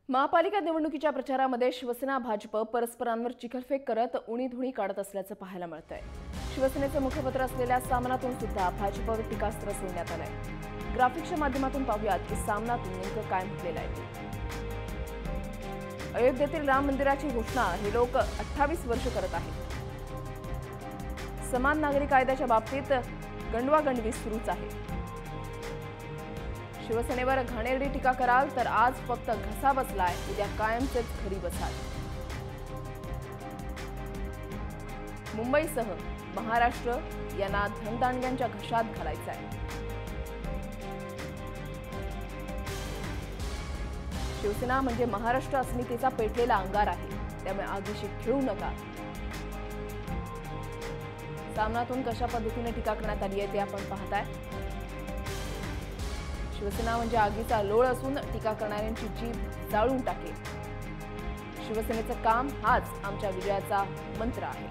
महापालिका निवडणुकीच्या प्रचारामध्ये शिवसेना भाजप परस्परांवर चिखलफेक करत उणीधुणी काढत असल्याचं पाहायला मिळतंय। शिवसेनेचे मुखपत्र असलेल्या सामनातून सुद्धा भाजपवर टीकास्त्र सोडण्यात आलंय। ग्राफिक्सच्या माध्यमातून पाहूयात की सामनातून नेमकं काय म्हटलेलं आहे ते। अयोध्येतील राम मंदिराची घोषणा हे लोक 28 वर्ष करत आहेत। समान नागरी कायद्याच्या बाबतीत गंडवागंडवी सुरूच आहे। शिवसेनेवर घाणेरडी टीका कराल तर आज फक्त घसा बसलाय, उद्या कायमचेच घरी बसाल। मुंबईसह महाराष्ट्र यांना धनदांडग्यांच्या घशात घालायचं आहे। शिवसेना म्हणजे महाराष्ट्र अस्मितेचा पेटलेला अंगार आहे, त्यामुळे आगीशी खेळू नका। सामनातून कशा पद्धतीने टीका करण्यात आली आहे ते आपण पाहताय। शिवसेना म्हणजे आगीचा लोळ असून टीका करणाऱ्यांची जीभ जाळून टाकेल। शिवसेनेचं काम हाच आमच्या विजयाचा मंत्र आहे।